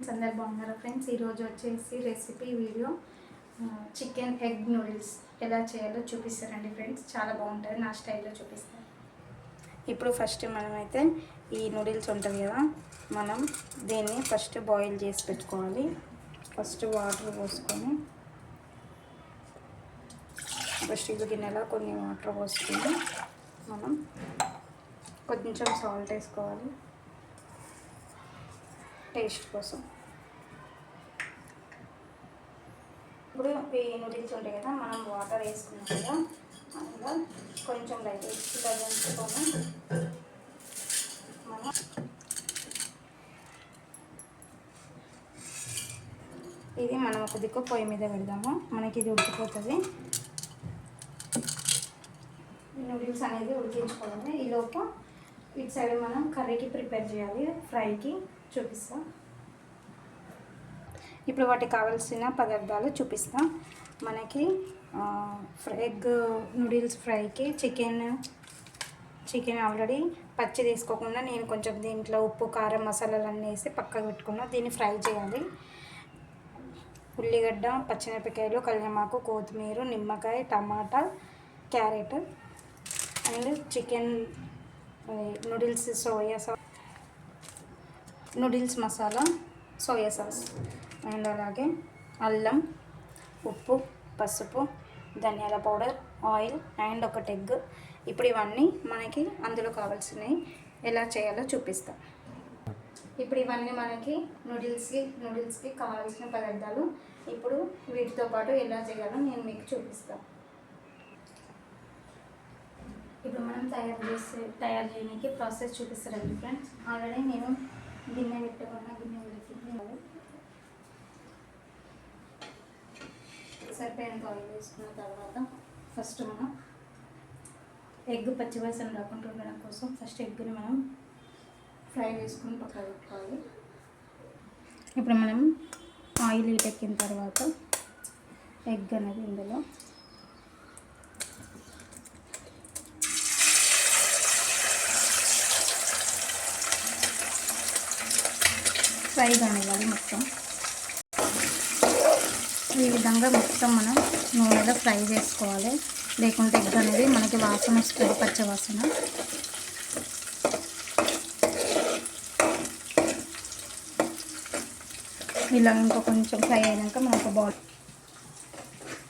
Friends, అందరు బాగున్నారా friends? ఈరోజు వచ్చేసి recipe video chicken egg noodles ఎలా చేయాలో చూపిస్తారండి ఫ్రెండ్స్. చాలా బాగుంటుంది, నా స్టైల్లో చూపిస్తాను. ఇప్పుడు ఫస్ట్ మనమైతే ఈ నూడిల్స్ ఉంటుంది కదా, మనం దీన్ని ఫస్ట్ బాయిల్ చేసి పెట్టుకోవాలి. ఫస్ట్ వాటర్ పోసుకొని ఫస్ట్ ఇది గిన్నెలో కొన్ని వాటర్ పోసుకొని మనం కొంచెం సాల్ట్ వేసుకోవాలి టేస్ట్ కోసం. ఇప్పుడు ఈ నూడిల్స్ ఉంటాయి కదా, మనం వాటర్ వేసుకున్నాం కదా, అందులో కొంచెం లైట్ ఇలా దంచుకొని మనం ఇది మనం ఒక దిక్కు పొయ్యి మీద పెడదాము. మనకి ఇది ఉడికిపోతుంది. నూడిల్స్ అనేది ఉడికించుకోవాలి. ఈలోపు ఇటు సైడ్ మనం కర్రీకి ప్రిపేర్ చేయాలి, ఫ్రైకి చూపిస్తాం. ఇప్పుడు వాటికి కావాల్సిన పదార్థాలు చూపిస్తాం. మనకి ఎగ్ నూడిల్స్ ఫ్రైకి చికెన్ ఆల్రెడీ పచ్చి తీసుకోకుండా నేను కొంచెం దీంట్లో ఉప్పు కారం మసాలాలన్నీ వేసి పక్కకు పెట్టుకున్నా. దీన్ని ఫ్రై చేయాలి. ఉల్లిగడ్డ, పచ్చిమిరపకాయలు, కళ్యామాకు, కొత్తిమీర, నిమ్మకాయ, టమాటా, carrot and chicken noodles soya sauce, noodles masala, soya sauce and అలాగే అల్లం, ఉప్పు, పసుపు, ధనియాల పౌడర్, ఆయిల్ అండ్ ఒకటి ఎగ్. ఇప్పుడు ఇవన్నీ మనకి అందులో కావాల్సినవి ఎలా చేయాలో చూపిస్తాం. ఇప్పుడు ఇవన్నీ మనకి నూడిల్స్కి కావాల్సిన పదార్థాలు. ఇప్పుడు వీటితో పాటు ఎలా చేయాలో నేను మీకు చూపిస్తాను. ఇప్పుడు మనం తయారు చేయడానికి ప్రాసెస్ చూపిస్తారండి ఫ్రెండ్స్. ఆల్రెడీ నేను గిన్నె పెట్టుకున్న గిన్నె సరిపోయేంత ఆయిల్ వేసుకున్న తర్వాత ఫస్ట్ మనం ఎగ్ పచ్చివాసన రాకుండా ఉండడం కోసం ఫస్ట్ ఎగ్ని మనం ఫ్రై చేసుకుని పక్కన పెట్టుకోవాలి. ఇప్పుడు మనం ఆయిల్ ఎక్కిన తర్వాత ఎగ్ అనేది ఇందులో ఫ్రై కానివ్వాలి. మొత్తం ఈ విధంగా మొత్తం మనం నూనెలో ఫ్రై చేసుకోవాలి, లేకుంటే ఎగ్ అనేది మనకి వాసన వస్తుంది, పచ్చ వాసన. ఇలా ఇంకో కొంచెం ఫ్రై అయినాక మనకు బౌల్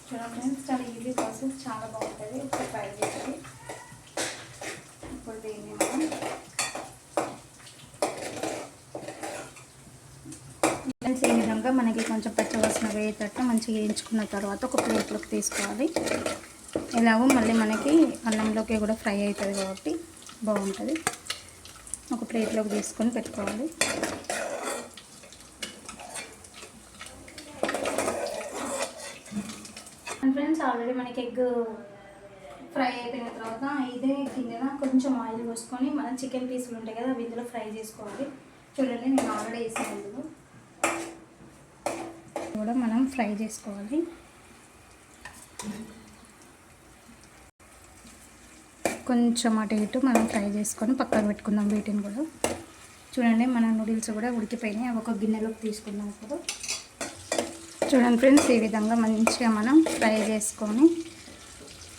చూడండి. చాలా ఈజీ ప్రాసెస్, చాలా బాగుంటుంది. ఇప్పుడు ఫ్రై చేయాలి. ఇప్పుడు దీన్ని మనం ఈ విధంగా మనకి కొంచెం పచ్చవాసన వేయేటట్టు మంచిగా వేయించుకున్న తర్వాత ఒక ప్లేట్లోకి తీసుకోవాలి. ఎలాగో మళ్ళీ మనకి అన్నంలోకి కూడా ఫ్రై అవుతుంది కాబట్టి బాగుంటుంది. ఒక ప్లేట్లోకి తీసుకొని పెట్టుకోవాలి. ఫ్రెండ్స్, ఆల్రెడీ మనకి ఎగ్ ఫ్రై అయిపోయిన తర్వాత ఇదే కింద కొంచెం ఆయిల్ పోసుకొని మనం చికెన్ పీసులు ఉంటాయి కదా, అవి ఇందులో ఫ్రై చేసుకోవాలి. చూడండి, నేను ఆల్రెడీ వేసాను. ఇందులో కూడా మనం ఫ్రై చేసుకోవాలి. కొంచెం అటు ఇటు మనం ఫ్రై చేసుకొని పక్కన పెట్టుకుందాం. వీటిని కూడా చూడండి, మన నూడిల్స్ కూడా ఉడికిపోయినాయి. అవి ఒక గిన్నెలోకి తీసుకుందాం. ఇప్పుడు చూడండి ఫ్రెండ్స్, ఈ విధంగా మంచిగా మనం ఫ్రై చేసుకొని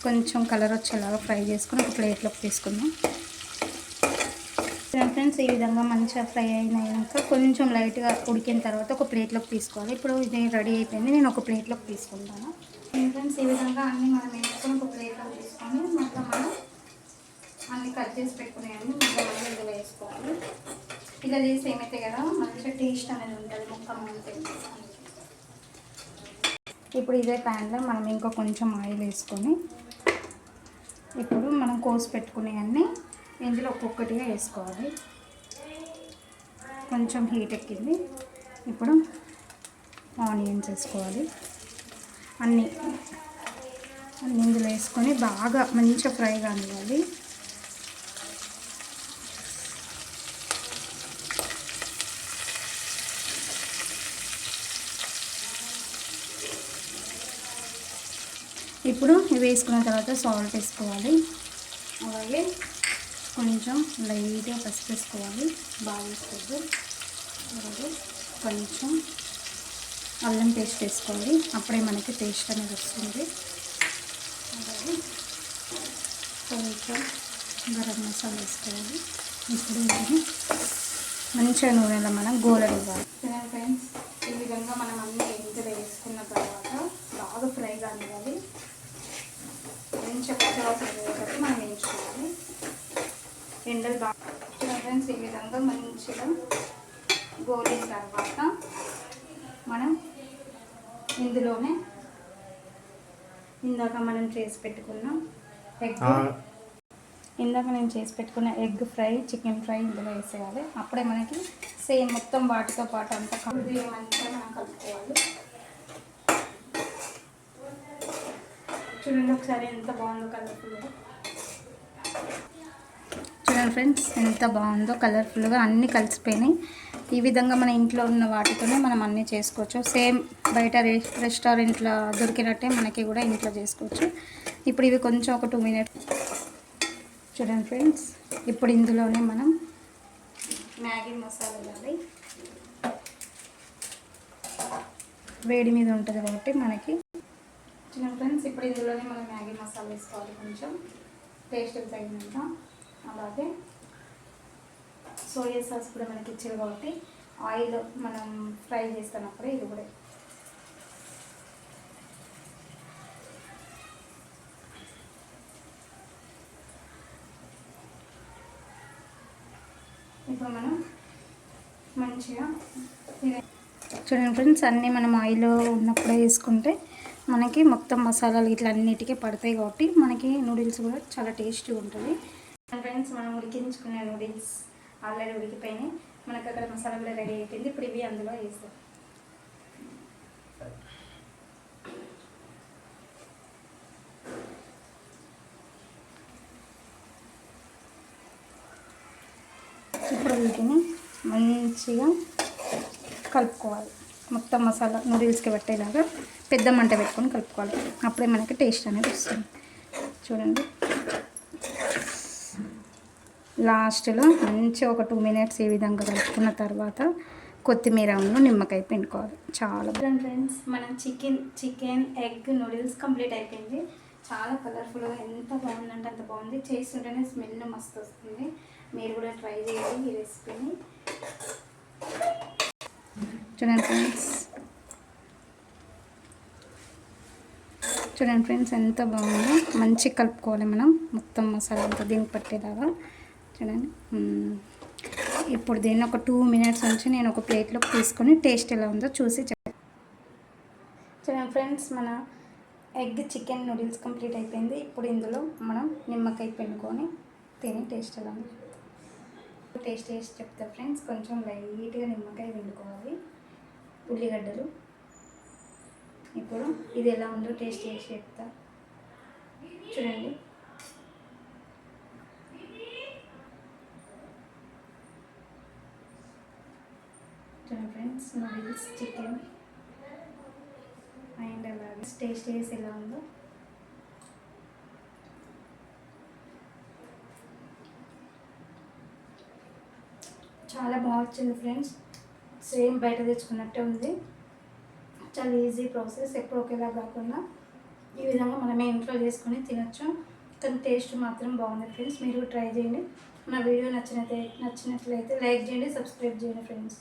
కొంచెం కలర్ వచ్చేలాగా ఫ్రై చేసుకొని ఒక ప్లేట్లోకి తీసుకుందాం. ఫ్రెండ్స్, ఈ విధంగా మంచిగా ఫ్రై అయినాక కొంచెం లైట్గా ఉడికిన తర్వాత ఒక ప్లేట్లోకి తీసుకోవాలి. ఇప్పుడు ఇది రెడీ అయిపోయింది. నేను ఒక ప్లేట్లోకి తీసుకుంటాను. ఫ్రెండ్స్, ఈ విధంగా అన్నీ మనం వేసుకొని ఒక ప్లేట్లోకి తీసుకొని మొత్తం మనం అన్నీ కట్ చేసి పెట్టుకునేవన్నీ మొత్తం మనం ఇందులో వేసుకోవాలి. ఇలా చేసి ఏమైతే కదా మంచిగా టేస్ట్ అనేది ఉంటుంది, మొక్క ఉంటుంది. ఇప్పుడు ఇదే ప్యాన్లో మనం ఇంకా కొంచెం ఆయిల్ వేసుకొని ఇప్పుడు మనం కోసి పెట్టుకునేవన్నీ ఇందులో ఒక్కొక్కటిగా వేసుకోవాలి. కొంచెం హీట్ ఎక్కింది. ఇప్పుడు ఆనియన్స్ వేసుకోవాలి. అన్నీ ఇందులో వేసుకొని బాగా మంచిగా ఫ్రై కానివ్వాలి. ఇప్పుడు ఇవి వేసుకున్న తర్వాత సాల్ట్ వేసుకోవాలి. అలాగే కొంచెం లైట్గా పసుపు వేసుకోవాలి. బాగా వేసుకోవద్దు. అలాగే కొంచెం అల్లం పేస్ట్ వేసుకోవాలి, అప్పుడే మనకి టేస్ట్ అనేది వస్తుంది. అలాగే కొంచెం గరం మసాలా వేసుకోవాలి. ఇప్పుడు వీటిని మంచిగా నూనెలో మనం గోలనివ్వాలి. ఫ్రెండ్స్, ఈ విధంగా మనం అన్ని ఇందులో వేసుకున్న తర్వాత బాగా ఫ్రై కానివ్వాలి. మంచిగా పచ్చివాసన పోయేటట్టు మనం వేయించుకోవాలి. ఎండలు బాగా ఫ్రెండ్స్, ఈ విధంగా మంచిగా గోలిన తర్వాత మనం ఇందులోనే ఇందాక నేను చేసి పెట్టుకున్న ఎగ్ ఫ్రై, చికెన్ ఫ్రై ఇందులో వేసేయాలి. అప్పుడే మనకి సేమ్ మొత్తం వాటితో పాటు అంతా మంచిగా మనం కలుపుకోవాలి. చూడండి ఒకసారి ఎంత బాగుందో కలర్ఫుల్గా. చూడండి ఫ్రెండ్స్, ఎంత బాగుందో కలర్ఫుల్గా అన్నీ కలిసిపోయినాయి. ఈ విధంగా మన ఇంట్లో ఉన్న వాటితోనే మనం అన్నీ చేసుకోవచ్చు. సేమ్ బయట రెస్టారెంట్లో దొరికినట్టే మనకి కూడా ఇంట్లో చేసుకోవచ్చు. ఇప్పుడు ఇవి కొంచెం ఒక 2 మినిట్స్. చూడండి ఫ్రెండ్స్, ఇప్పుడు ఇందులోనే మనం మ్యాగీ మసాలా వేయాలి. వేడి మీద ఉంటుంది కాబట్టి మనకి. చూడండి ఫ్రెండ్స్, ఇప్పుడు ఇందులోనే మనం మ్యాగీ మసాలా వేసుకోవాలి, కొంచెం టేస్ట్ తగినంత. అలాగే సోయా సాస్ కూడా మనకి ఇచ్చారు కాబట్టి ఆయిల్ మనం ఫ్రై చేస్తున్నప్పుడే ఇది కూడా. ఇప్పుడు మనం మంచిగా చూడండి ఫ్రెండ్స్, అన్నీ మనం ఆయిల్ ఉన్నప్పుడే వేసుకుంటే మనకి మొత్తం మసాలాలు ఇట్లా అన్నిటికీ పడతాయి కాబట్టి మనకి నూడిల్స్ కూడా చాలా టేస్టీగా ఉంటుంది. ఫ్రెండ్స్, మనం ఉడికించుకునే నూడిల్స్ ఆల్రెడీ ఉడికిపోయినాయి. మనకు అక్కడ మసాలా కూడా రెడీ అయిపోయింది. ఇప్పుడు ఇవి అందులో వేస్తాం. ఇప్పుడు వీటిని మంచిగా కలుపుకోవాలి. మొత్తం మసాలా నూడిల్స్కి పట్టేలాగా పెద్ద మంట పెట్టుకొని కలుపుకోవాలి. అప్పుడే మనకి టేస్ట్ అనేది వస్తుంది. చూడండి, లాస్ట్లో మంచిగా ఒక 2 మినిట్స్ ఈ విధంగా కలుపుకున్న తర్వాత కొత్తిమీర నిమ్మకాయ పిండుకోవాలి. చాలా ఫ్రెండ్స్, మనం చికెన్ ఎగ్ నూడిల్స్ కంప్లీట్ అయిపోయింది. చాలా కలర్ఫుల్గా ఎంత బాగుందంటే అంత బాగుంది. చేస్తుంటేనే స్మెల్ మస్తు వస్తుంది. మీరు కూడా ట్రై చేయండి ఈ రెసిపీని. చూడండి ఫ్రెండ్స్, ఎంత బాగుందో. మంచిగా కలుపుకోవాలి మనం మొత్తం మసాలా అంతా దీనికి పట్టేలాగా. చూడండి, ఇప్పుడు దీన్ని ఒక 2 మినిట్స్ నుంచి నేను ఒక ప్లేట్లోకి తీసుకొని టేస్ట్ ఎలా ఉందో చూసి చూడండి ఫ్రెండ్స్, మన ఎగ్ చికెన్ నూడిల్స్ కంప్లీట్ అయిపోయింది. ఇప్పుడు ఇందులో మనం నిమ్మకాయ పిండుకొని తిని టేస్ట్ ఎలా ఉంది టేస్ట్ చేసి చెప్తా ఫ్రెండ్స్. కొంచెం లైట్గా నిమ్మకాయ పిండుకోవాలి, ఉల్లిగడ్డలు. ఇప్పుడు ఇది ఎలా ఉందో టేస్ట్ చేసి చెప్తా. చూడండి, ఫ్రెండ్స్, నూడిల్స్ చికెన్ అండ్ అలాగే టేస్ట్ చేసి ఎలా ఉందో. చాలా బాగా వచ్చింది ఫ్రెండ్స్. సేమ్ బయట తెచ్చుకున్నట్టే ఉంది. చాలా ఈజీ ప్రాసెస్. ఎప్పుడు ఒకేలా కాకుండా ఈ విధంగా మనమే ఇంట్లో చేసుకొని తినచ్చు. కానీ టేస్ట్ మాత్రం బాగుంది ఫ్రెండ్స్. మీరు ట్రై చేయండి. నా వీడియో నచ్చినట్లయితే లైక్ చేయండి, సబ్స్క్రైబ్ చేయండి ఫ్రెండ్స్.